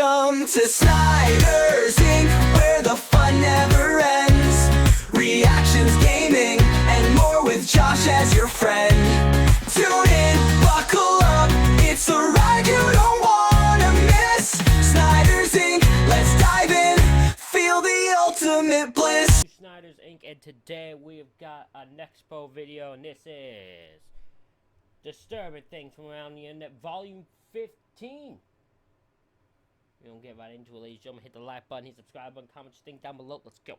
Welcome to Snyder's Inc., where the fun never ends. Reactions, gaming, and more with Josh as your friend. Tune in, buckle up, it's a ride you don't wanna miss. Snyder's Inc., let's dive in, feel the ultimate bliss. Snyder's Inc., and today we've got a Nexpo video, and this is Disturbing Things from Around the Internet, Volume 15. We're gonna get right into it, ladies and gentlemen. Hit the like button, hit the subscribe button, comment your thing down below. Let's go.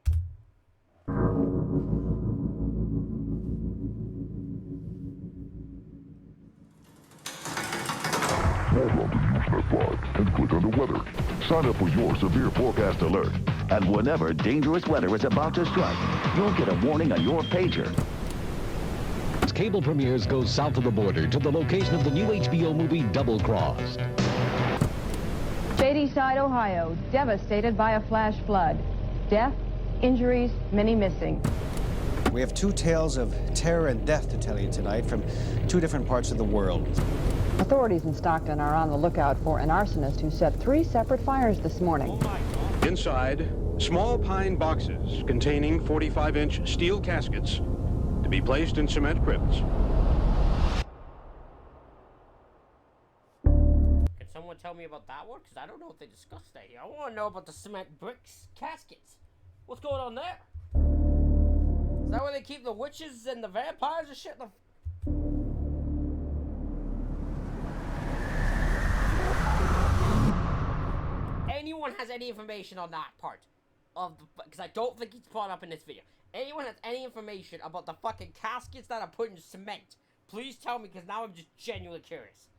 Log on to Usenet 5 and click on the weather. Sign up for your severe forecast alert. And whenever dangerous weather is about to strike, you'll get a warning on your pager. Cable premieres go south of the border to the location of the new HBO movie Double Crossed. Shadyside, Ohio, devastated by a flash flood. Death, injuries, many missing. We have two tales of terror and death to tell you tonight from two different parts of the world. Authorities in Stockton are on the lookout for an arsonist who set 3 separate fires this morning. Inside, small pine boxes containing 45-inch steel caskets to be placed in cement crypts. Can someone tell me about that one? Because I don't know if they discussed that here. I want to know about the cement bricks caskets. What's going on there? Is that where they keep the witches and the vampires and shit? Anyone has any information on that part of the, because I don't think it's brought up in this video. Anyone has any information about the fucking caskets that are put in cement, please tell me, because now I'm just genuinely curious.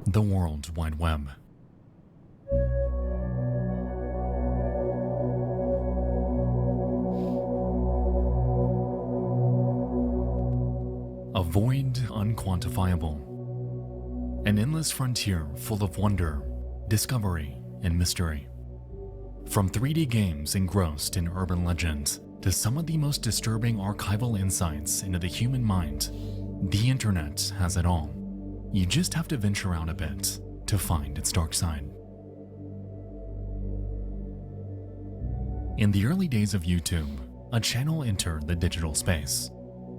The World Wide Web. A void unquantifiable. An endless frontier full of wonder, discovery, and mystery. From 3D games engrossed in urban legends to some of the most disturbing archival insights into the human mind, the internet has it all. You just have to venture out a bit to find its dark side. In the early days of YouTube, a channel entered the digital space.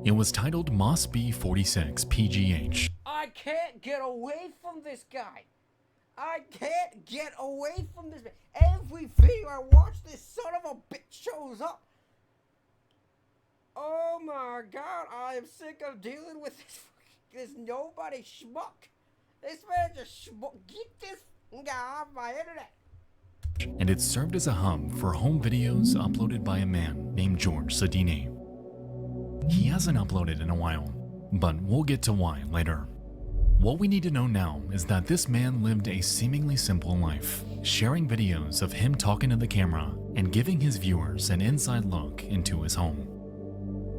It was titled MossB46PGH. I can't get away from this guy. I can't get away from this. Every video I watch, this son of a bitch shows up. Oh my god, I am sick of dealing with this nobody schmuck. This man just schmuck. Get this guy off my internet. And it served as a hub for home videos uploaded by a man named George Sadini. He hasn't uploaded in a while, but we'll get to why later. What we need to know now is that this man lived a seemingly simple life, sharing videos of him talking to the camera and giving his viewers an inside look into his home.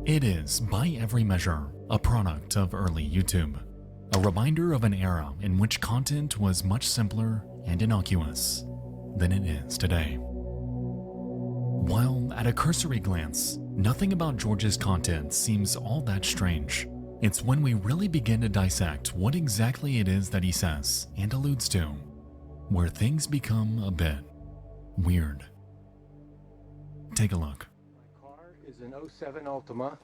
It is, by every measure, a product of early YouTube, a reminder of an era in which content was much simpler and innocuous than it is today. While at a cursory glance, nothing about George's content seems all that strange. It's when we really begin to dissect what exactly it is that he says and alludes to, where things become a bit weird. Take a look. My car is an 07 Altima.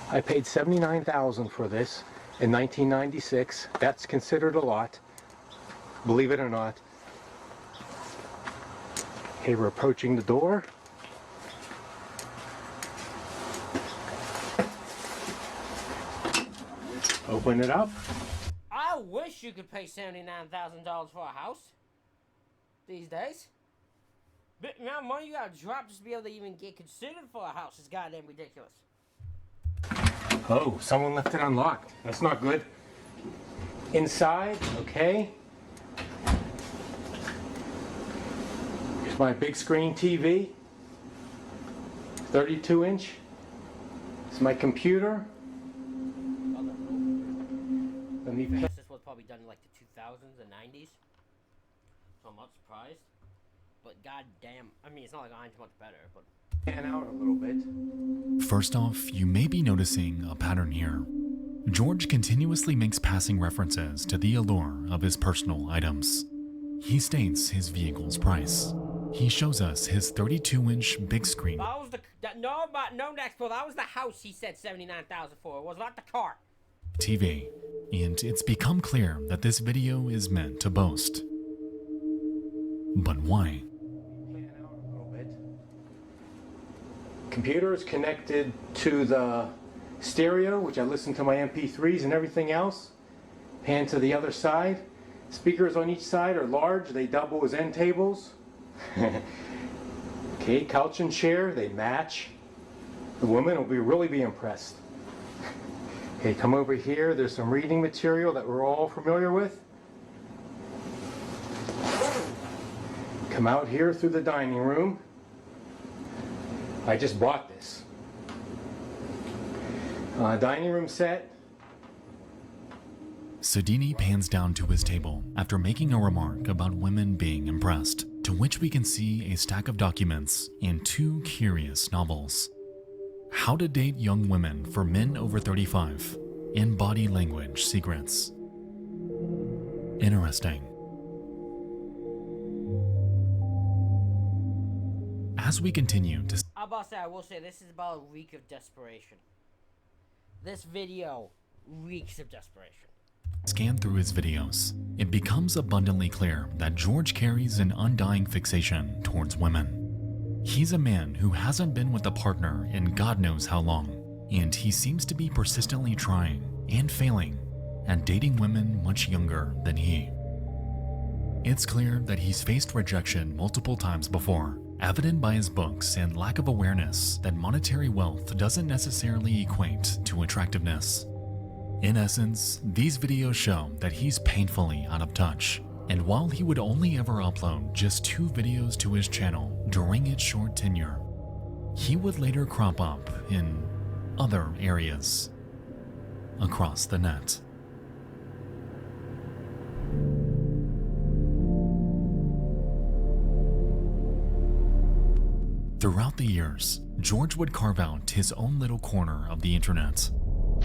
I paid $79,000 for this in 1996. That's considered a lot, believe it or not. Okay, we're approaching the door. Open it up. I wish you could pay $79,000 for a house these days. But the amount of money you gotta drop just to be able to even get considered for a house is goddamn ridiculous. Oh, someone left it unlocked. That's not good. Inside, okay. Here's my big screen TV. 32-inch. It's my computer. This was probably done in like the 2000s and 90s. So I'm not surprised. But goddamn, I mean, it's not like mine's much better, but Pan out a little bit. First off, you may be noticing a pattern here. George continuously makes passing references to the allure of his personal items. He states his vehicle's price. He shows us his 32-inch big screen. That was no, Nexpo, that was the house he said $79,000 for. It was not the car. TV, and it's become clear that this video is meant to boast. But why? Computer is connected to the stereo, which I listen to my MP3s and everything else. Pan to the other side. Speakers on each side are large, they double as end tables. Okay, couch and chair, they match. The woman will really be impressed. Okay, come over here, there's some reading material that we're all familiar with. Come out here through the dining room. I just bought this. Dining room set. Sedini pans down to his table after making a remark about women being impressed, to which we can see a stack of documents and 2 curious novels. How to Date Young Women for Men Over 35 and Body Language Secrets. Interesting. As we continue to I will say this is about a reek of desperation. This video reeks of desperation. scan through his videos, it becomes abundantly clear that George carries an undying fixation towards women. He's a man who hasn't been with a partner in God knows how long, and he seems to be persistently trying and failing at dating women much younger than he. It's clear that he's faced rejection multiple times before, evident by his books and lack of awareness that monetary wealth doesn't necessarily equate to attractiveness. In essence, these videos show that he's painfully out of touch, and while he would only ever upload just 2 videos to his channel during its short tenure, he would later crop up in other areas across the net. Throughout the years, George would carve out his own little corner of the internet.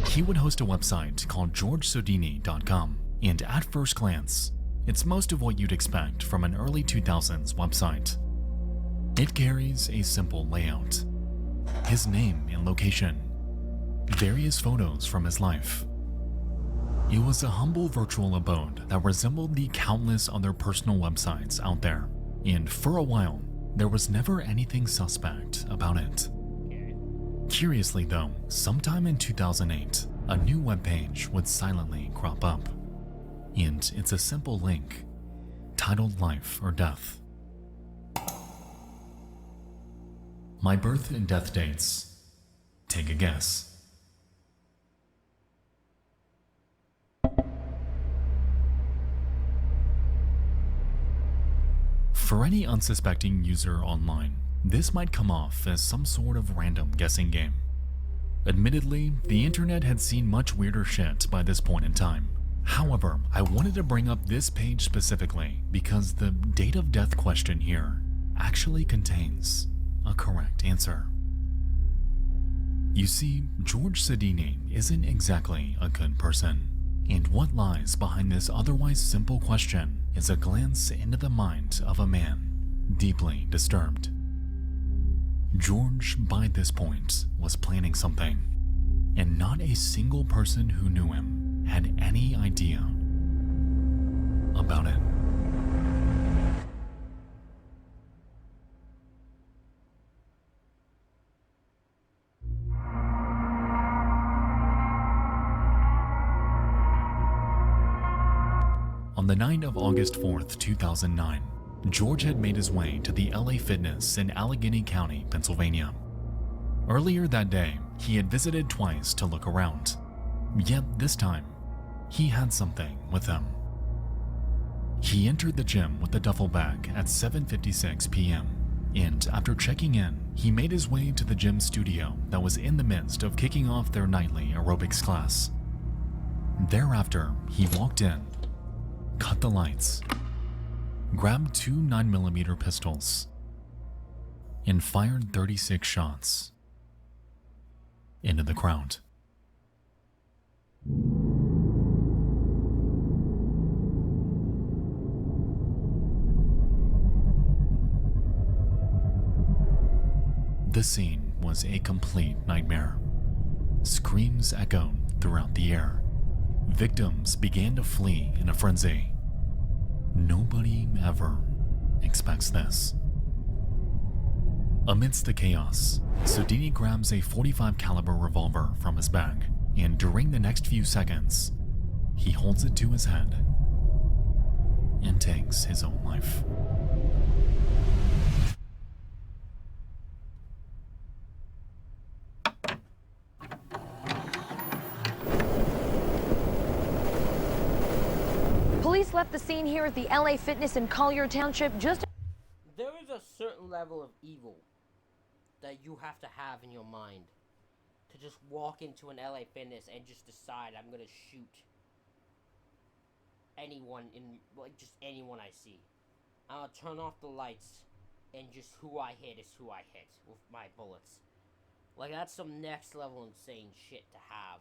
He would host a website called GeorgeSodini.com, and at first glance, it's most of what you'd expect from an early 2000s website. It carries a simple layout, his name and location, various photos from his life. It was a humble virtual abode that resembled the countless other personal websites out there, and for a while, there was never anything suspect about it. Curiously though, sometime in 2008, a new webpage would silently crop up, and it's a simple link titled Life or Death. My birth and death dates. Take a guess. For any unsuspecting user online, this might come off as some sort of random guessing game. Admittedly, the internet had seen much weirder shit by this point in time. However, I wanted to bring up this page specifically because the date of death question here actually contains a correct answer. You see, George Sedini isn't exactly a good person, and what lies behind this otherwise simple question is a glance into the mind of a man deeply disturbed. George, by this point, was planning something, and not a single person who knew him had any idea about it. On the night of August 4th, 2009, George had made his way to the LA Fitness in Allegheny County, Pennsylvania. Earlier that day, he had visited twice to look around, yet this time, he had something with him. He entered the gym with a duffel bag at 7:56 p.m., and after checking in, he made his way to the gym studio that was in the midst of kicking off their nightly aerobics class. Thereafter, he walked in, cut the lights, grabbed 2 9mm pistols, and fired 36 shots into the crowd. The scene was a complete nightmare. Screams echoed throughout the air. Victims began to flee in a frenzy. Nobody ever expects this. Amidst the chaos, Sodini grabs a .45 caliber revolver from his bag, and during the next few seconds, he holds it to his head and takes his own life. Police left the scene here at the LA Fitness in Collier Township just... There is a certain level of evil that you have to have in your mind to just walk into an LA Fitness and just decide I'm gonna shoot anyone just anyone I see. I'll turn off the lights and just who I hit is who I hit with my bullets. Like, that's some next level insane shit to have.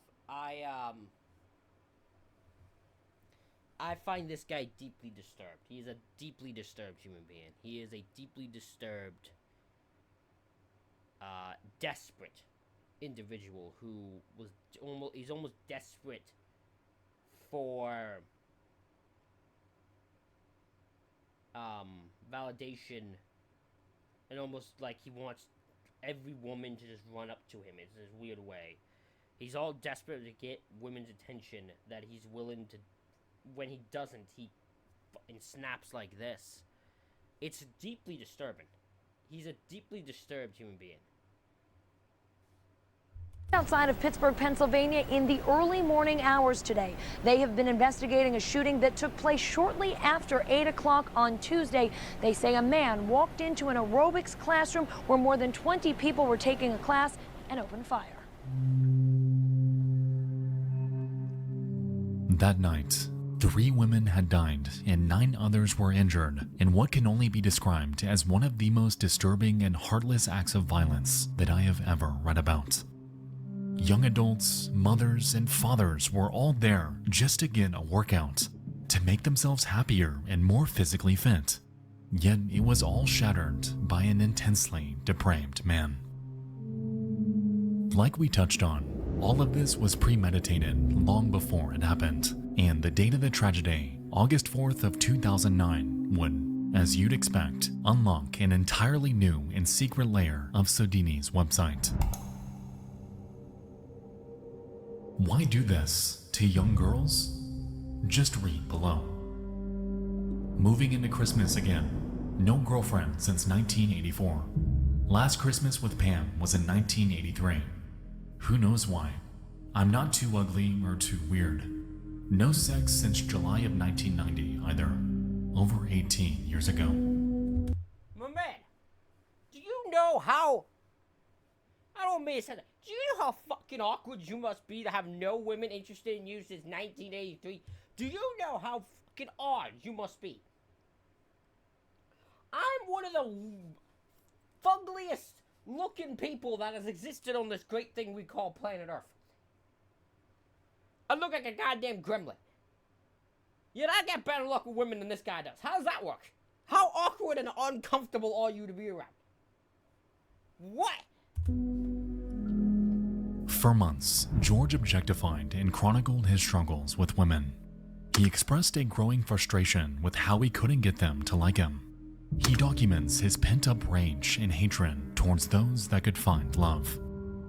I find this guy deeply disturbed. He is a deeply disturbed human being. He is a deeply disturbed, desperate individual who was he's almost desperate for validation, and almost like he wants every woman to just run up to him in this weird way. He's all desperate to get women's attention that he's willing to, when he doesn't, he fucking snaps like this. It's deeply disturbing. He's a deeply disturbed human being. Outside of Pittsburgh, Pennsylvania, in the early morning hours today. They have been investigating a shooting that took place shortly after 8 o'clock on Tuesday. They say a man walked into an aerobics classroom where more than 20 people were taking a class and opened fire. That night, 3 women had died and 9 others were injured in what can only be described as one of the most disturbing and heartless acts of violence that I have ever read about. Young adults, mothers, and fathers were all there just to get a workout, to make themselves happier and more physically fit. Yet it was all shattered by an intensely depraved man. Like we touched on, all of this was premeditated long before it happened, and the date of the tragedy, August 4th of 2009, would, as you'd expect, unlock an entirely new and secret layer of Sodini's website. Why do this to young girls? Just read below. Moving into Christmas again. No girlfriend since 1984. Last Christmas with Pam was in 1983. Who knows why? I'm not too ugly or too weird. No sex since July of 1990 either. Over 18 years ago. My man, do you know how... I don't mean to say that. Do you know how fucking awkward you must be to have no women interested in you since 1983? Do you know how fucking odd you must be? I'm one of the fuggliest looking people that has existed on this great thing we call planet Earth. I look like a goddamn gremlin. Yet I get better luck with women than this guy does. How does that work? How awkward and uncomfortable are you to be around? What? For months, George objectified and chronicled his struggles with women. He expressed a growing frustration with how he couldn't get them to like him. He documents his pent-up rage and hatred towards those that could find love,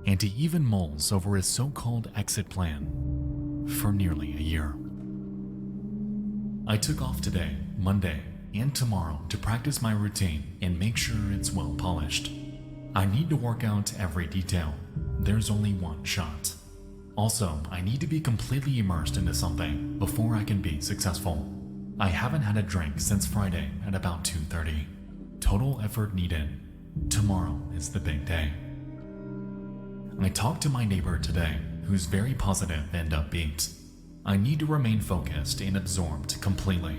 and he even mulls over his so-called exit plan for nearly a year. I took off today, Monday, and tomorrow to practice my routine and make sure it's well polished. I need to work out every detail. There's only one shot. Also, I need to be completely immersed into something before I can be successful. I haven't had a drink since Friday at about 2:30. Total effort needed. Tomorrow is the big day. I talked to my neighbor today, who's very positive and upbeat. I need to remain focused and absorbed completely.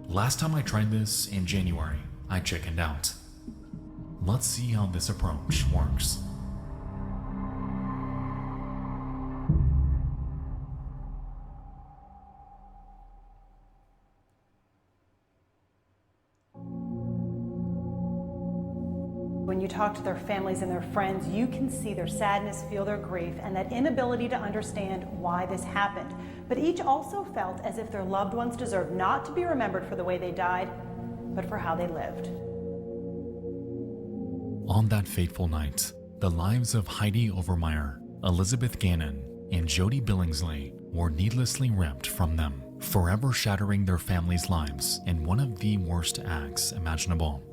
Last time I tried this in January, I chickened out. Let's see how this approach works. When you talk to their families and their friends, you can see their sadness, feel their grief, and that inability to understand why this happened. But each also felt as if their loved ones deserved not to be remembered for the way they died, but for how they lived. On that fateful night, the lives of Heidi Overmeyer, Elizabeth Gannon, and Jody Billingsley were needlessly ripped from them, forever shattering their families' lives in one of the worst acts imaginable.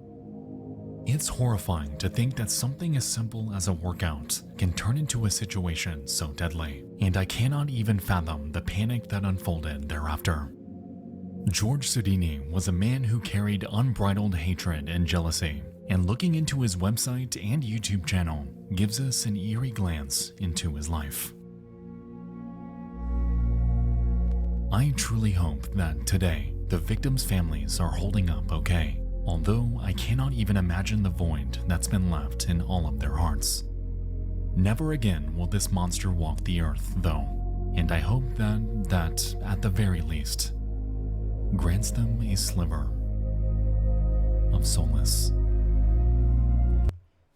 It's horrifying to think that something as simple as a workout can turn into a situation so deadly, and I cannot even fathom the panic that unfolded thereafter. George Sudini was a man who carried unbridled hatred and jealousy, and looking into his website and YouTube channel gives us an eerie glance into his life. I truly hope that today the victims' families are holding up okay, although I cannot even imagine the void that's been left in all of their hearts. Never again will this monster walk the earth, though, and I hope that at the very least, grants them a sliver of solace.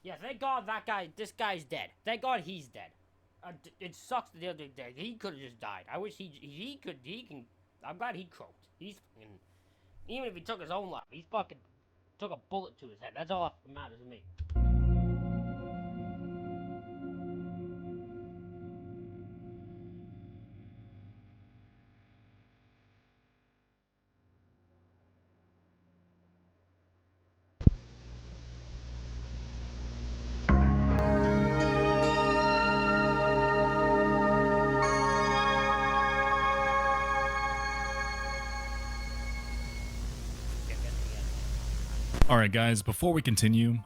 Yeah, thank God this guy's dead. Thank God he's dead. It sucks the other day. He could have just died. I wish he can. I'm glad he croaked. He's fucking, even if he took his own life, he's fucking took a bullet to his head. That's all that matters to me. Alright guys, before we continue,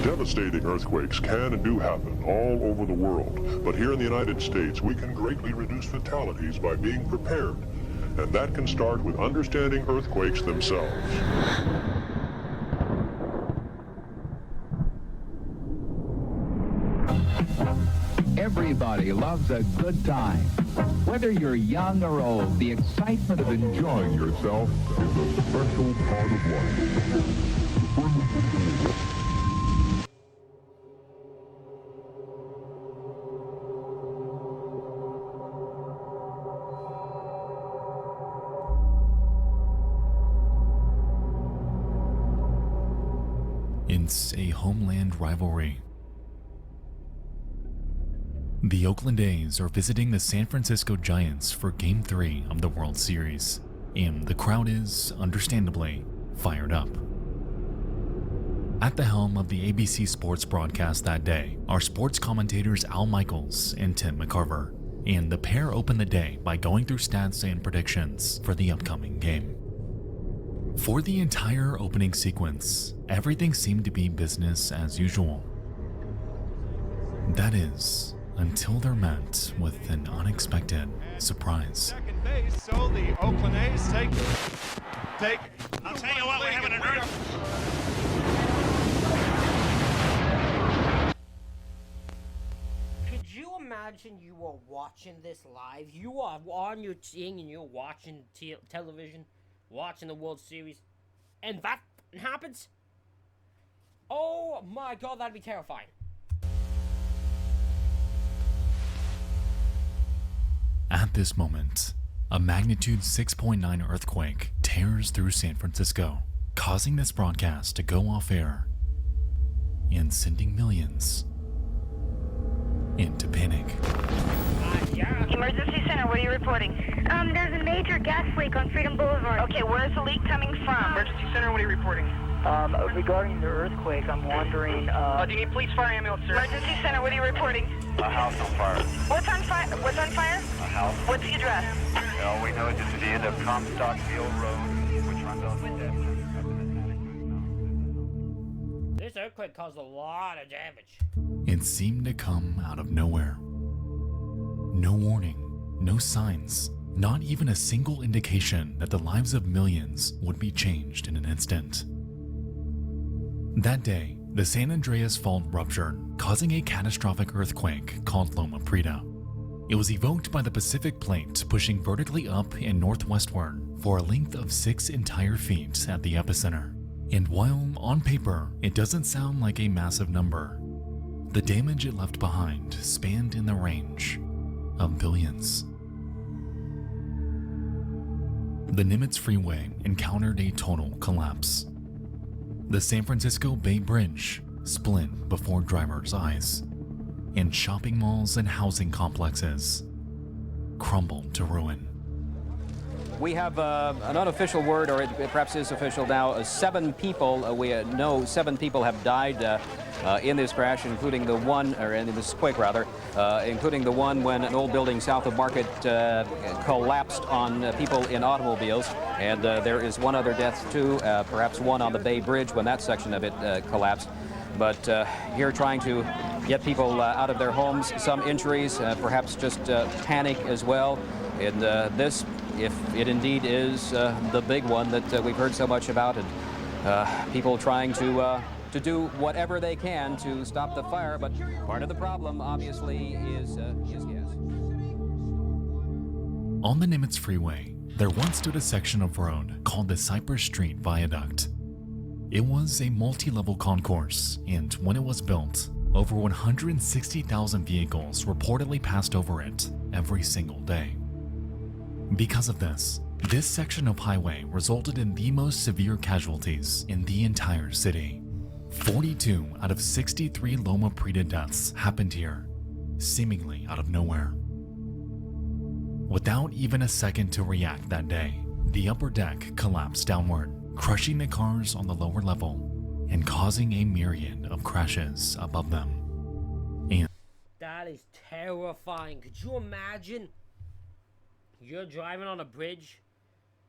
Devastating earthquakes can and do happen all over the world, but here in the United States, we can greatly reduce fatalities by being prepared, and that can start with understanding earthquakes themselves. Everybody loves a good time. Whether you're young or old, the excitement of enjoying yourself is a special part of life. It's a homeland rivalry. The Oakland A's are visiting the San Francisco Giants for Game 3 of the World Series, and the crowd is, understandably, fired up. At the helm of the ABC Sports broadcast that day are sports commentators Al Michaels and Tim McCarver, and the pair open the day by going through stats and predictions for the upcoming game. For the entire opening sequence, everything seemed to be business as usual. That is, until they're met with an unexpected surprise. Second base, so the Oakland A's take. I'll tell you what, we're having an earth. Could you imagine you were watching this live? You are on your thing and you're watching television, watching the World Series, and that happens? Oh my God, that'd be terrifying. At this moment, a magnitude 6.9 earthquake tears through San Francisco, causing this broadcast to go off air and sending millions into panic. Emergency Center, what are you reporting? There's a major gas leak on Freedom Boulevard. Okay, where's the leak coming from? Emergency Center, what are you reporting? Regarding the earthquake, I'm wondering, do you need police, fire, ambulance, sir? Emergency Center, what are you reporting? A house on fire. What's on fire? What's on fire? A house. What's the address? Well, we know it's at the end of Comstockfield Road, which runs on the This earthquake caused a lot of damage. It seemed to come out of nowhere. No warning, no signs, not even a single indication that the lives of millions would be changed in an instant. That day, the San Andreas Fault ruptured, causing a catastrophic earthquake called Loma Prieta. It was evoked by the Pacific Plate pushing vertically up and northwestward for a length of 6 entire feet at the epicenter. And while, on paper, it doesn't sound like a massive number, the damage it left behind spanned in the range of billions. The Nimitz Freeway encountered a total collapse. The San Francisco Bay Bridge split before drivers' eyes, and shopping malls and housing complexes crumbled to ruin. We have an unofficial word, or it perhaps is official now. 7 people, we know 7 people have died in this crash, including the one, or in this quake rather, including the one when an old building south of Market collapsed on people in automobiles. And there is one other death too, perhaps one on the Bay Bridge when that section of it collapsed. But here trying to get people out of their homes, some injuries, perhaps just panic as well. And this, if it indeed is the big one that we've heard so much about, and people trying to do whatever they can to stop the fire. But part of the problem, obviously, is gas. On the Nimitz Freeway, there once stood a section of road called the Cypress Street Viaduct. It was a multi-level concourse, and when it was built, over 160,000 vehicles reportedly passed over it every single day. Because of this section of highway resulted in the most severe casualties in the entire city. 42 out of 63 Loma Prieta deaths happened here, seemingly out of nowhere. Without even a second to react that day, the upper deck collapsed downward, crushing the cars on the lower level and causing a myriad of crashes above them. And that is terrifying. Could you imagine? You're driving on a bridge,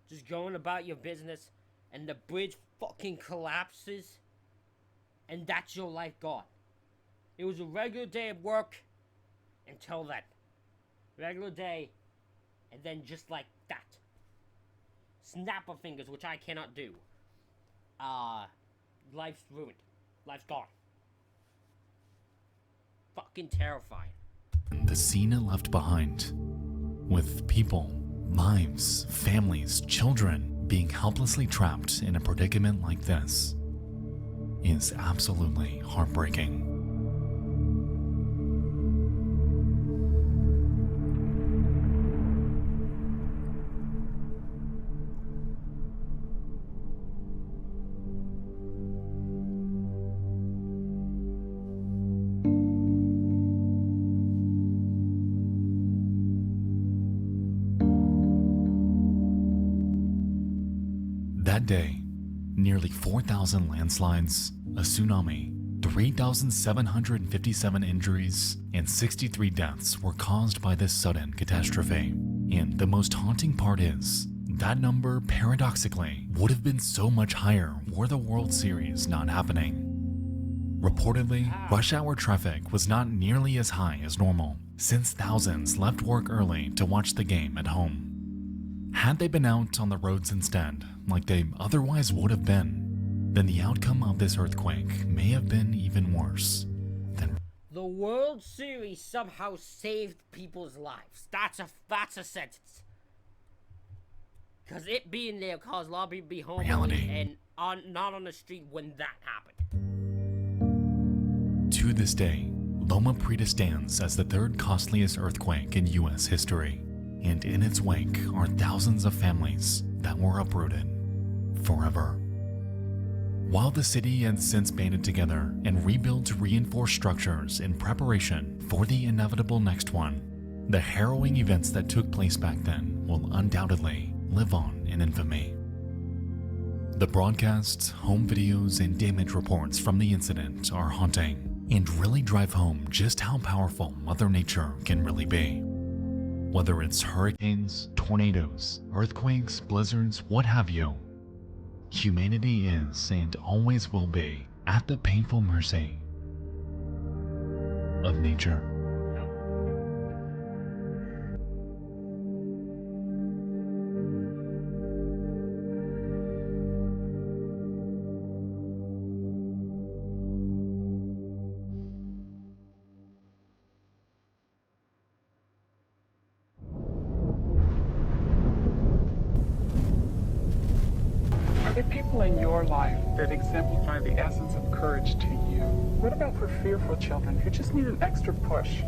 just going about your business, and the bridge fucking collapses, and that's your life gone. It was a regular day at work until then. Regular day, and then just like that. Snap of fingers, which I cannot do. Life's ruined. Life's gone. Fucking terrifying. the scene it left behind, with people, lives, families, children being helplessly trapped in a predicament like this, is absolutely heartbreaking. That day, nearly 4,000 landslides, a tsunami, 3,757 injuries, and 63 deaths were caused by this sudden catastrophe. And the most haunting part is, that number, paradoxically, would have been so much higher were the World Series not happening. Reportedly, rush hour traffic was not nearly as high as normal, since thousands left work early to watch the game at home. Had they been out on the roads instead, like they otherwise would have been, then the outcome of this earthquake may have been even worse than... The World Series somehow saved people's lives. That's a sentence. Because it being there caused a lot of people to be home and not on the street when that happened. To this day, Loma Prieta stands as the third costliest earthquake in U.S. history. And in its wake are thousands of families that were uprooted forever. While the city has since banded together and rebuilt reinforced structures in preparation for the inevitable next one, the harrowing events that took place back then will undoubtedly live on in infamy. The broadcasts, home videos, and damage reports from the incident are haunting and really drive home just how powerful Mother Nature can really be. Whether it's hurricanes, tornadoes, earthquakes, blizzards, what have you, humanity is and always will be at the painful mercy of nature. there people in your life that exemplify the essence of courage to you? What about for fearful children who just need an extra push?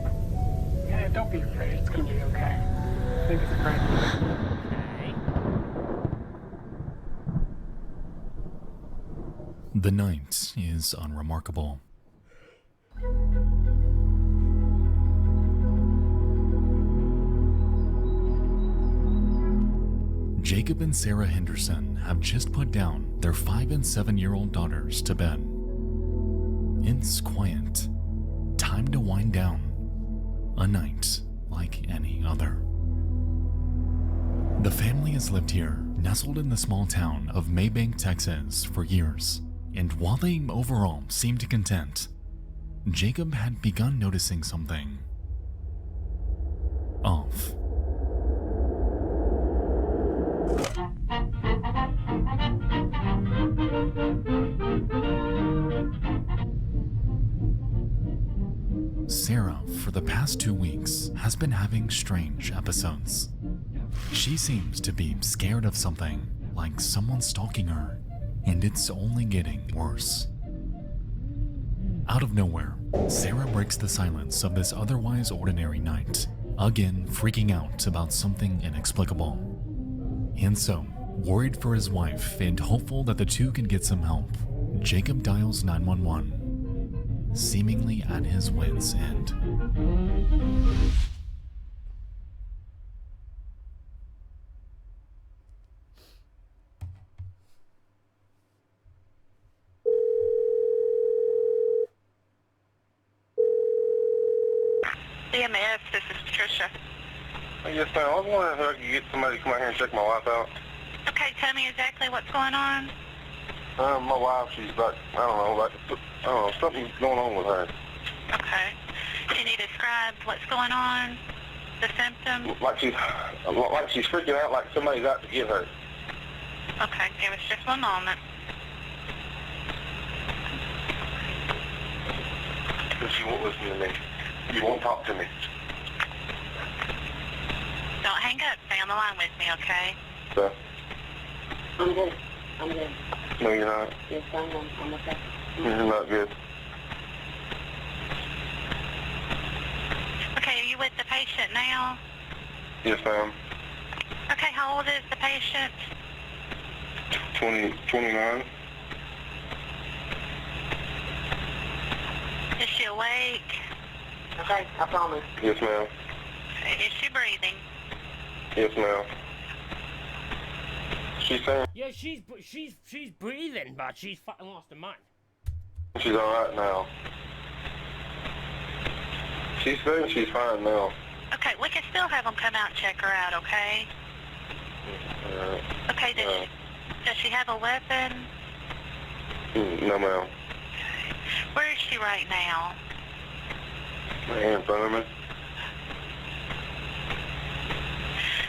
Yeah, don't be afraid. It's going to be okay. I think it's great. The night is unremarkable. Jacob and Sarah Henderson have just put down their 5- and 7-year-old daughters to bed. It's quiet. Time to wind down. A night like any other. The family has lived here, nestled in the small town of Maybank, Texas, for years, and while they overall seemed content, Jacob had begun noticing something off. Sarah, for the past 2 weeks, has been having strange episodes. She seems to be scared of something, like someone stalking her, and it's only getting worse. Out of nowhere, Sarah breaks the silence of this otherwise ordinary night, again freaking out about something inexplicable. And so, worried for his wife and hopeful that the two can get some help, Jacob dials 911. Seemingly at his wit's end. EMS, this is Patricia. Yes, ma'am. I was wondering if I could get somebody to come out here and check my wife out. Okay, tell me exactly what's going on. My wife, she's like, I don't know, something's going on with her. Okay. Can you describe what's going on? The symptoms? Like she's freaking out like somebody's out to get her. Okay, give us just one moment. But she won't listen to me. You won't talk to me. Don't hang up. Stay on the line with me, okay? Okay. I'm good. I'm good. No, you're not. Yes, I'm good. I'm okay. You're not good. Okay, are you with the patient now? Yes, ma'am. Okay, how old is the patient? 29. Is she awake? Okay, I promise. Yes, ma'am. Is she breathing? Yes, ma'am. She's saying Yeah, she's breathing, but she's fucking lost her mind. she's all right now. She's saying she's fine now. Okay, we can still have them come out and check her out, okay? Okay, does she have a weapon? No, ma'am. Where is she right now? Right here in front of me.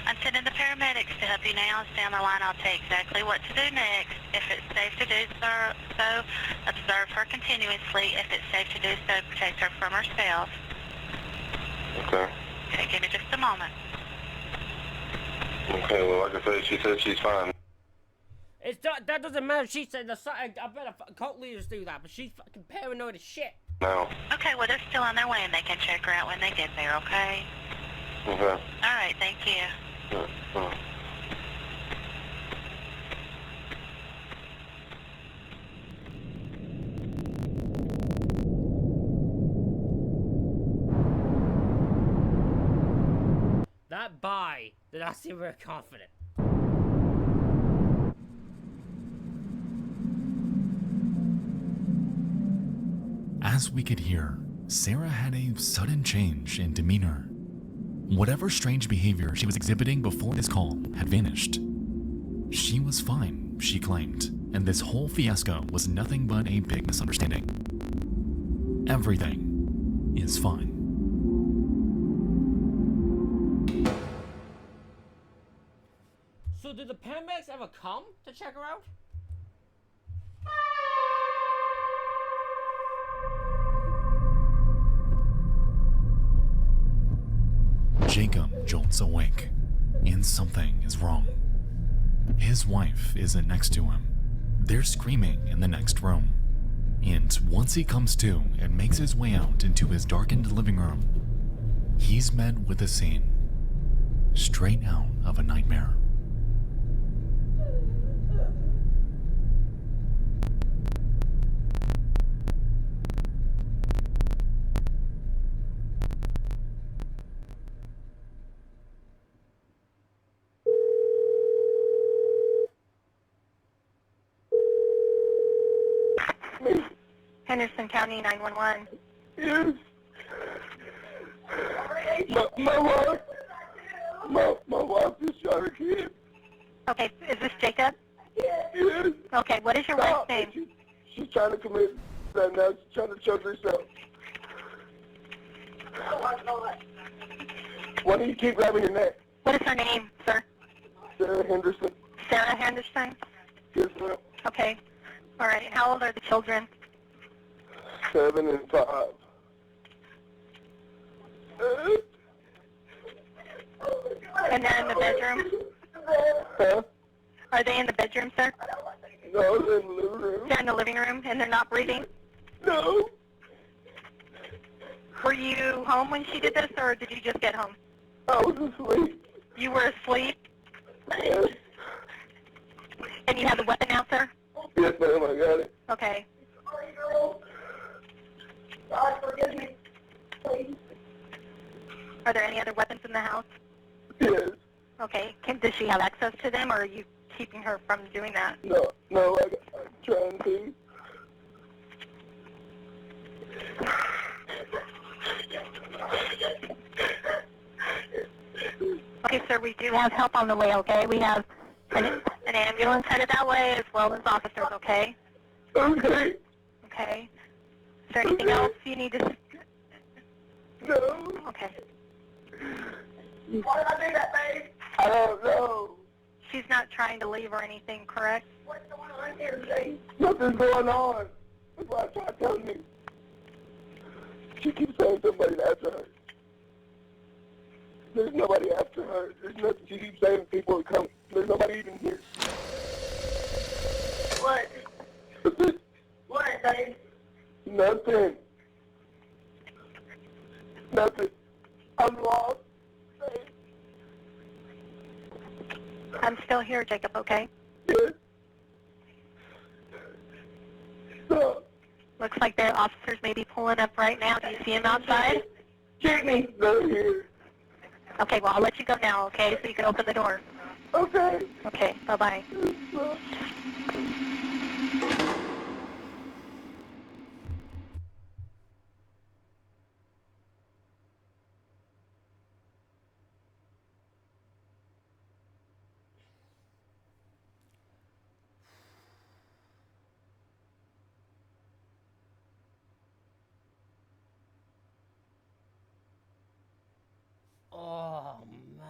I'm sending the paramedics to help you now. Stay on the line. I'll tell you exactly what to do next. If it's safe to do so, observe her continuously. If it's safe to do so, protect her from herself. Okay. Okay, give me just a moment. Okay, well, like I said she's fine. That doesn't matter. She said I bet cult leaders do that, but she's fucking paranoid as shit. No. Okay, well, they're still on their way, and they can check her out when they get there, okay? Okay. All right, thank you. That bye did not seem very confident. As we could hear, Sarah had a sudden change in demeanor. Whatever strange behavior she was exhibiting before this call had vanished. She was fine, she claimed, and this whole fiasco was nothing but a big misunderstanding. Everything is fine. So did the paramedics ever come to check her out? Jacob jolts awake, and something is wrong. His wife isn't next to him, they're screaming in the next room. And once he comes to and makes his way out into his darkened living room, he's met with a scene straight out of a nightmare. Henderson County 911. Yes. My wife just shot her kid. Okay, is this Jacob? Yes. Okay, what is your wife's name? She's trying to commit that now. She's trying to choke herself. Why do you keep grabbing your neck? What is her name, sir? Sarah Henderson. Sarah Henderson? Yes, ma'am. Okay. All right, how old are the children? 7 and 5. And they're in the bedroom? Huh? Are they in the bedroom, sir? No, they're in the living room. They're in the living room and they're not breathing? No. Were you home when she did this, or did you just get home? I was asleep. You were asleep? Yes. And you have the weapon out, sir? Yes, ma'am, I got it. Okay. God forgive me, please. Are there any other weapons in the house? Yes. Okay. Does she have access to them, or are you keeping her from doing that? No, I'm trying to. Okay, sir, we do have help on the way, okay? We have an ambulance headed that way, as well as officers, okay? Okay. Okay. Is there anything else you need to... No. Okay. Why did I do that, babe? I don't know. She's not trying to leave or anything, correct? What's going on here, Jay? Nothing's going on. That's why I tried telling you. She keeps saying somebody's after her. There's nobody after her. There's nothing. She keeps saying people are coming. There's nobody even here. What? What, babe? Nothing. Nothing. I'm lost. Babe. I'm still here, Jacob, okay? Yes. Stop. Looks like the officers may be pulling up right now. Do you see them outside? Jimmy, they're here. Okay, well, I'll let you go now, okay, so you can open the door. Okay. Okay, bye-bye. Oh, man.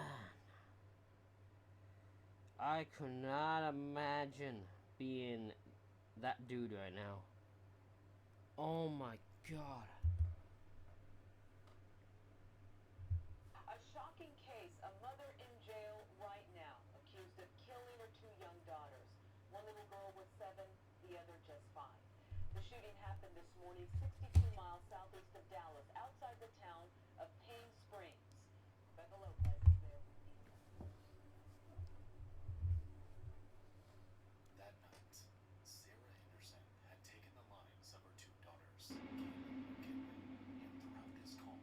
I could not imagine being that dude right now. Oh, my God. A shocking case. A mother in jail right now, accused of killing her 2 young daughters. One little girl was 7, the other just 5. The shooting happened this morning 62 miles southeast of Dallas, outside the town of Payne Springs. Rebecca Lopez is there with details. That night, Sarah Henderson had taken the lives of her 2 daughters, Kayla and Kinley, and throughout this call,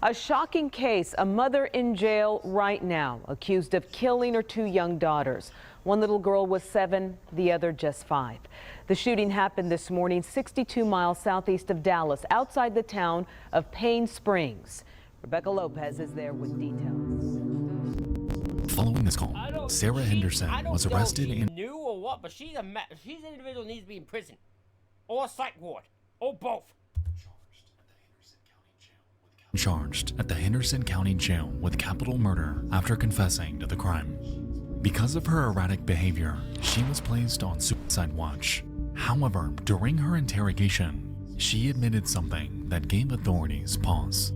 A shocking case. A mother in jail right now, accused of killing her 2 young daughters. One little girl was 7, the other just 5. The shooting happened this morning 62 miles southeast of Dallas, outside the town of Payne Springs. Rebecca Lopez is there with details. Following this call, Sarah Henderson was arrested and and knew or what, but she's an individual who needs to be in prison or a psych ward or both. charged at the Henderson County Jail with capital murder after confessing to the crime. Because of her erratic behavior, she was placed on suicide watch. However, during her interrogation, she admitted something that gave authorities pause.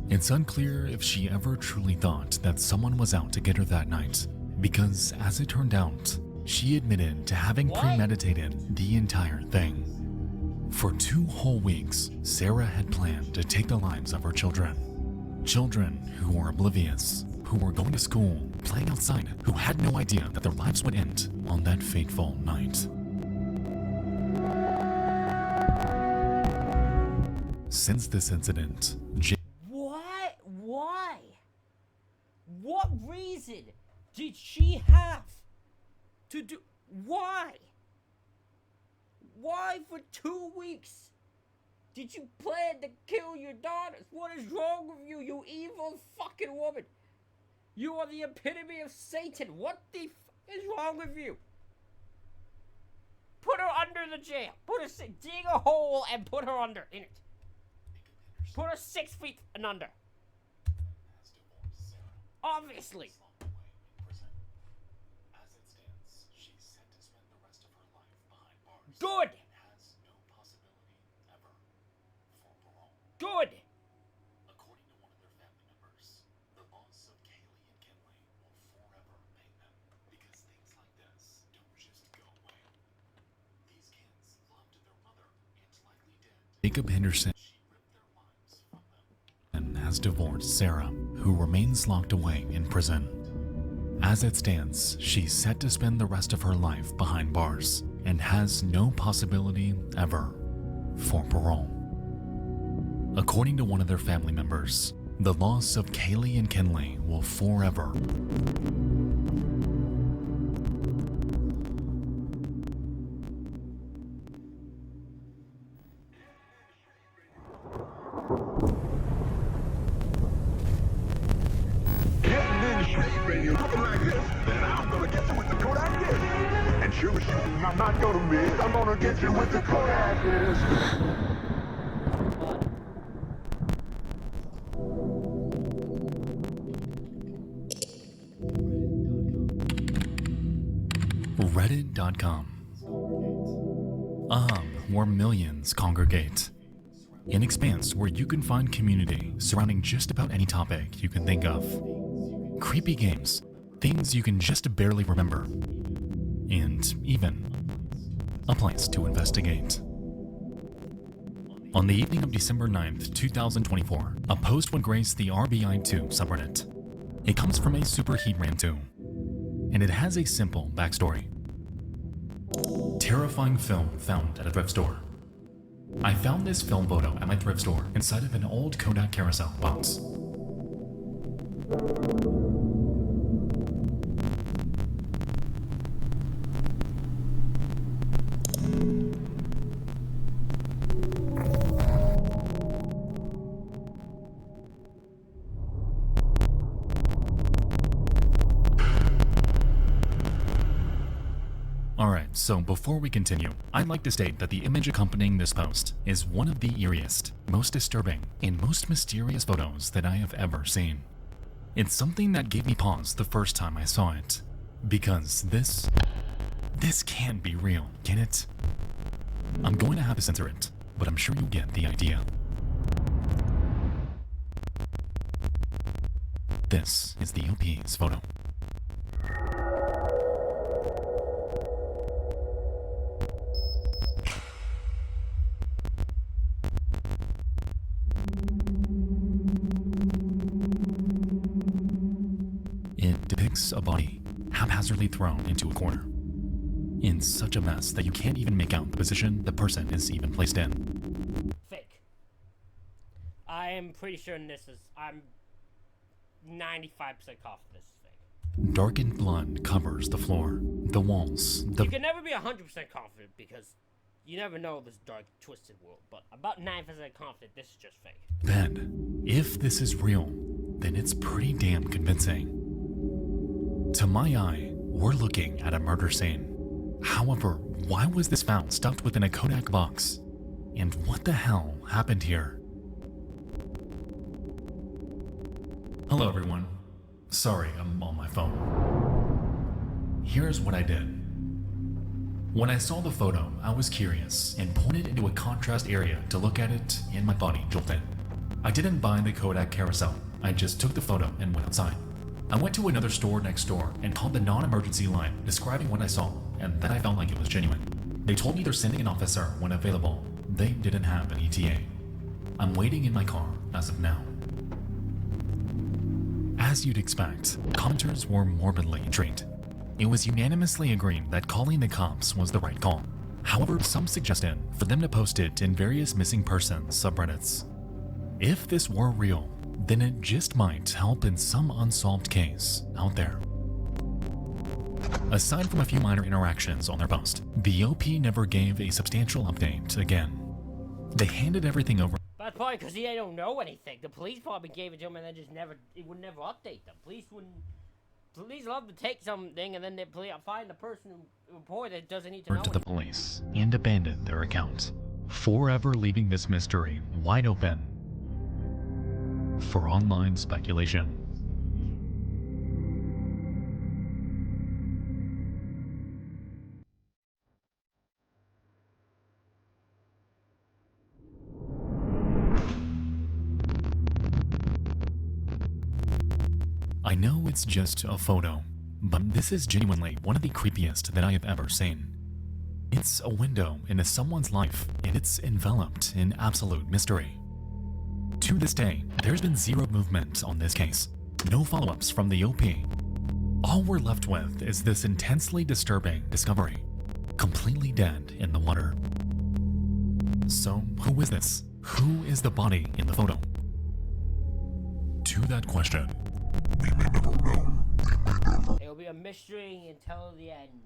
It's unclear if she ever truly thought that someone was out to get her that night, because as it turned out, she admitted to having premeditated the entire thing. For 2 whole weeks, Sarah had planned to take the lives of her children. Children who were oblivious, who were going to school, playing outside, who had no idea that their lives would end on that fateful night. Since this incident, What? Why? What reason did she have to do? Why? Why for 2 weeks did you plan to kill your daughters? What is wrong with you, you evil fucking woman? You are the epitome of Satan. What the is wrong with you? Put her under the jail. Dig a hole and put her under in it. Put her 6 feet and under. Obviously. Good. Good. According to one of their family members, the loss of Kaylee and Kinley will forever pain them because things like this don't just go away. These kids loved their mother and likely did. Jacob Henderson has divorced Sarah, who remains locked away in prison. As it stands, she's set to spend the rest of her life behind bars and has no possibility ever for parole. According to one of their family members, the loss of Kaylee and Kinley will forever I'm not gonna miss. I'm gonna get you with the Kodak disc. Reddit.com. A hub where millions congregate. An expanse where you can find community surrounding just about any topic you can think of. Creepy games, things you can just barely remember, and even a place to investigate. On the evening of December 9th, 2024, a post would grace the RBI2 subreddit. It comes from a Super Heat Ram 2, and it has a simple backstory. Terrifying film found at a thrift store. I found this film photo at my thrift store inside of an old Kodak carousel box. Alright, so before we continue, I'd like to state that the image accompanying this post is one of the eeriest, most disturbing, and most mysterious photos that I have ever seen. It's something that gave me pause the first time I saw it, because this can't be real, can it? I'm going to have to censor it, but I'm sure you'll get the idea. This is the OP's photo. It depicts a body haphazardly thrown into a corner, in such a mess that you can't even make out the position the person is even placed in. Fake. I am pretty sure I'm 95% confident this is fake. Darkened blood covers the floor, the walls, You can never be 100% confident because you never know this dark, twisted world, but about 9% confident this is just fake. bed. If this is real, then it's pretty damn convincing. To my eye, we're looking at a murder scene. However, why was this found stuffed within a Kodak box? And what the hell happened here? Hello everyone. Sorry, I'm on my phone. Here's what I did. When I saw the photo, I was curious and pointed into a contrast area to look at it, and my body jolted. I didn't buy the Kodak carousel, I just took the photo and went outside. I went to another store next door and called the non-emergency line describing what I saw, and then I felt like it was genuine. They told me they're sending an officer when available. They didn't have an ETA. I'm waiting in my car as of now. As you'd expect, commenters were morbidly intrigued. It was unanimously agreed that calling the cops was the right call. However, some suggested for them to post it in various missing persons subreddits. If this were real, then it just might help in some unsolved case out there. Aside from a few minor interactions on their post, the OP never gave a substantial update again. They handed everything over. That's probably because they don't know anything. The police probably gave it to them and then it would never update them. Police love to take something and then they find the person who reported it doesn't need to know to the police and abandoned their account, forever leaving this mystery wide open for online speculation. I know it's just a photo, but this is genuinely one of the creepiest that I have ever seen. It's a window into someone's life, and it's enveloped in absolute mystery. To this day, there's been zero movement on this case. No follow-ups from the OP. All we're left with is this intensely disturbing discovery. Completely dead in the water. So, who is this? Who is the body in the photo? To that question, we may never know. It'll be a mystery until the end.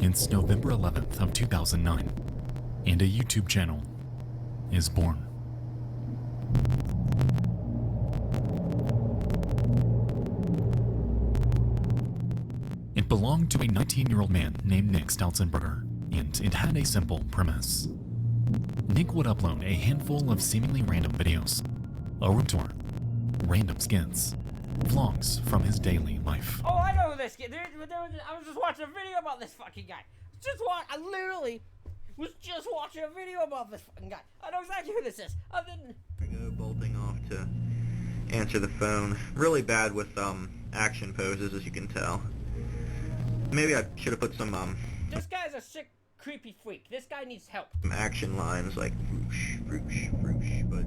It's November 11th of 2009, and a YouTube channel is born. It belonged to a 19-year-old man named Nick Stautzenberger, and it had a simple premise. Nick would upload a handful of seemingly random videos, a room tour, random skins, vlogs from his daily life. Oh, I know this kid. I was just watching a video about this fucking guy. I literally was just watching a video about this fucking guy. I know exactly who this is. I go bolting off to answer the phone. Really bad with action poses, as you can tell. Maybe I should have put some This guy's a sick, creepy freak. This guy needs help. Some action lines like whoosh, whoosh, whoosh, but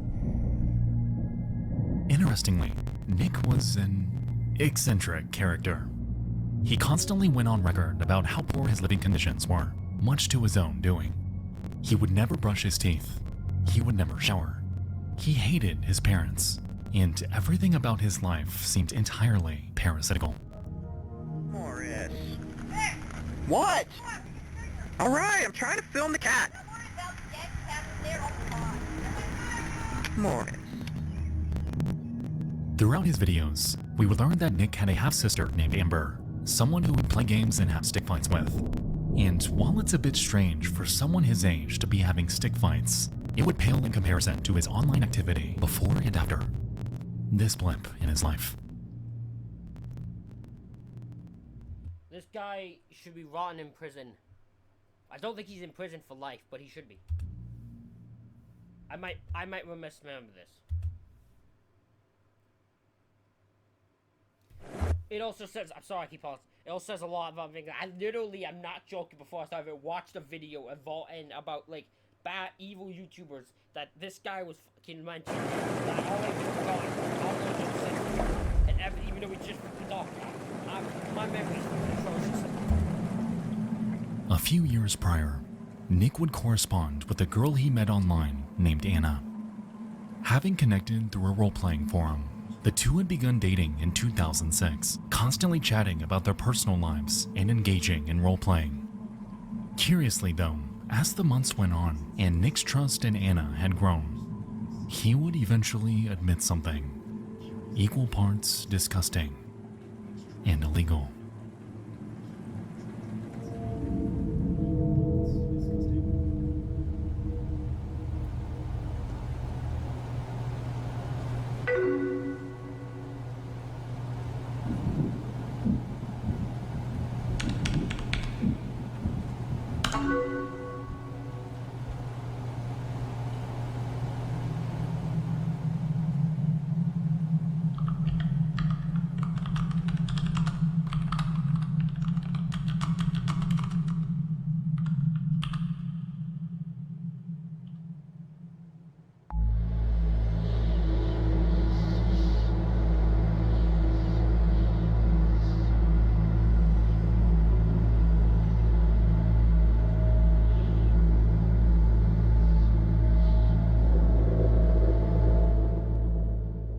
interestingly, Nick was an eccentric character. He constantly went on record about how poor his living conditions were, much to his own doing. He would never brush his teeth. He would never shower. He hated his parents, and everything about his life seemed entirely parasitical. Morris. What? Alright, I'm trying to film the cat. Morris. Throughout his videos, we would learn that Nick had a half-sister named Amber, someone who would play games and have stick fights with. And while it's a bit strange for someone his age to be having stick fights, it would pale in comparison to his online activity before and after this blip in his life. This guy should be rotten in prison. I don't think he's in prison for life, but he should be. I might misremember this. It also says, I'm sorry I keep pausing. It also says a lot about things. I'm not joking, before I started, watched a video about, like, bad, evil YouTubers that this guy was fucking mentioned. That all I forgot, and even though we just talked about it, my memory's atrocious. A few years prior, Nick would correspond with a girl he met online named Anna. Having connected through a role-playing forum, the two had begun dating in 2006, constantly chatting about their personal lives and engaging in role-playing. Curiously though, as the months went on and Nick's trust in Anna had grown, he would eventually admit something equal parts disgusting and illegal.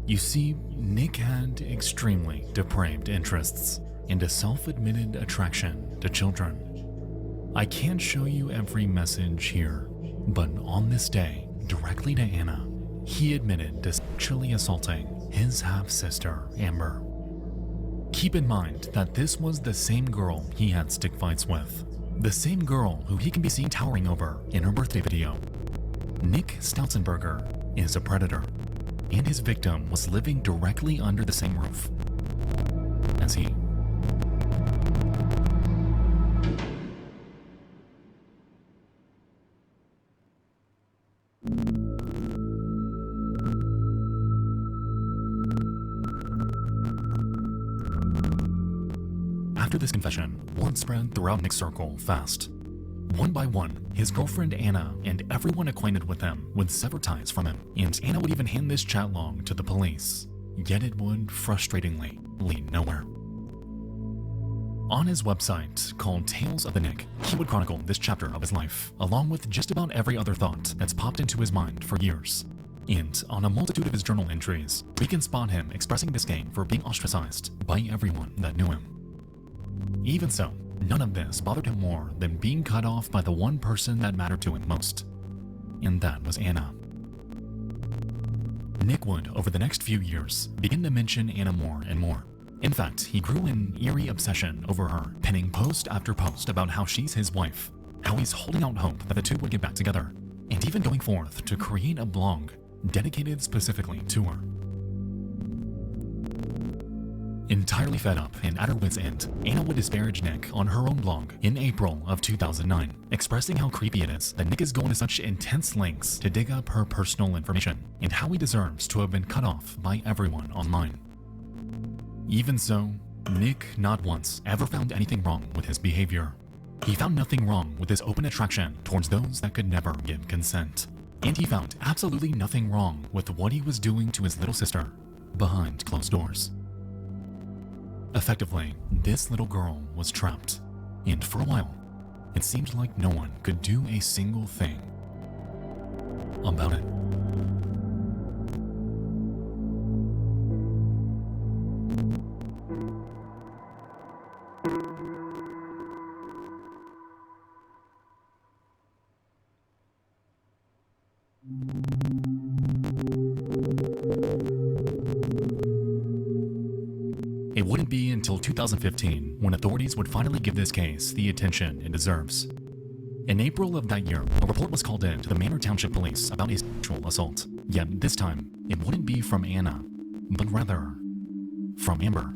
You see, Nick had extremely depraved interests and a self-admitted attraction to children. I can't show you every message here, but on this day, directly to Anna, he admitted to sexually assaulting his half-sister, Amber. Keep in mind that this was the same girl he had stick fights with, the same girl who he can be seen towering over in her birthday video. Nick Stautzenberger is a predator, and his victim was living directly under the same roof as he. After this confession, word spread throughout Nick's circle fast. One by one, his girlfriend Anna and everyone acquainted with him would sever ties from him, and Anna would even hand this chat log to the police, yet it would frustratingly lead nowhere. On his website, called Tales of the Nick, he would chronicle this chapter of his life, along with just about every other thought that's popped into his mind for years. And on a multitude of his journal entries, we can spot him expressing disdain for being ostracized by everyone that knew him. Even so, none of this bothered him more than being cut off by the one person that mattered to him most, and that was Anna. Nick would, over the next few years, begin to mention Anna more and more. In fact, he grew an eerie obsession over her, penning post after post about how she's his wife, how he's holding out hope that the two would get back together, and even going forth to create a blog dedicated specifically to her. Entirely fed up and at her wit's end, Anna would disparage Nick on her own blog in April of 2009, expressing how creepy it is that Nick is going to such intense lengths to dig up her personal information, and how he deserves to have been cut off by everyone online. Even so, Nick not once ever found anything wrong with his behavior. He found nothing wrong with his open attraction towards those that could never give consent. And he found absolutely nothing wrong with what he was doing to his little sister behind closed doors. Effectively, this little girl was trapped, and for a while, it seemed like no one could do a single thing about it. It wouldn't be until 2015 when authorities would finally give this case the attention it deserves. In April of that year, a report was called in to the Manor Township Police about a sexual assault. Yet this time, it wouldn't be from Anna, but rather from Amber.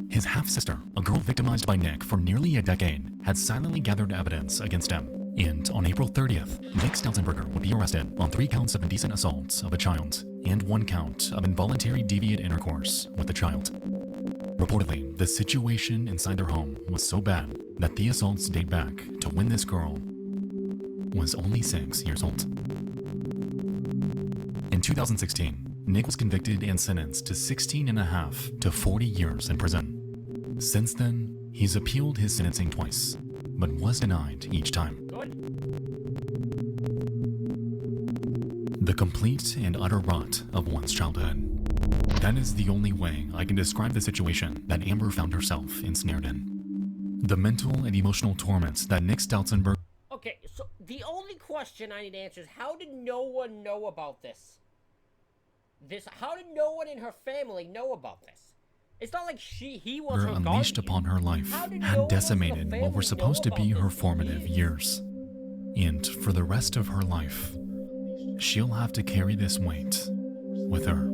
His half-sister, a girl victimized by Nick for nearly a decade, had silently gathered evidence against him. And on April 30th, Nick Stautzenberger would be arrested on 3 counts of indecent assault of a child and 1 count of involuntary deviant intercourse with a child. Reportedly, the situation inside their home was so bad that the assaults date back to when this girl was only 6 years old. In 2016, Nick was convicted and sentenced to 16.5 to 40 years in prison. Since then, he's appealed his sentencing twice, but was denied each time. The complete and utter rot of one's childhood. That is the only way I can describe the situation that Amber found herself ensnared in. The mental and emotional torments that Nick Stautzenberger. Okay, so the question I need answers. How did no one know about this? How did no one in her family know about this? It's not like he was her unleashed guardian. upon her life had decimated what were supposed to be her formative years. And for the rest of her life, she'll have to carry this weight with her.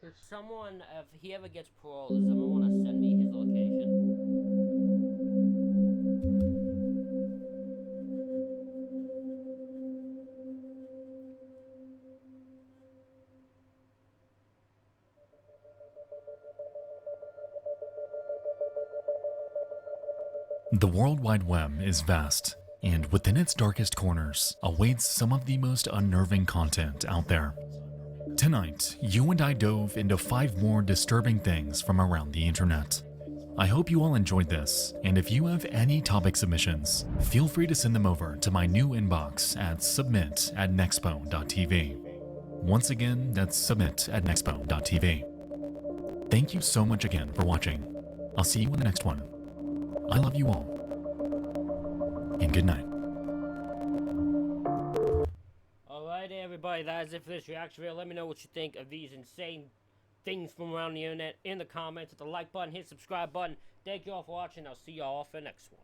If someone, if he ever gets parole, does someone want to send me his location? The World Wide Web is vast, and within its darkest corners awaits some of the most unnerving content out there. Tonight, you and I dove into 5 more disturbing things from around the internet. I hope you all enjoyed this, and if you have any topic submissions, feel free to send them over to my new inbox at submit@nexpo.tv. Once again, that's submit@nexpo.tv. Thank you so much again for watching. I'll see you in the next one. I love you all, and good night. Alright everybody, that is it for this reaction video. Let me know what you think of these insane things from around the internet in the comments. Hit the like button, hit the subscribe button. Thank you all for watching. I'll see you all for the next one.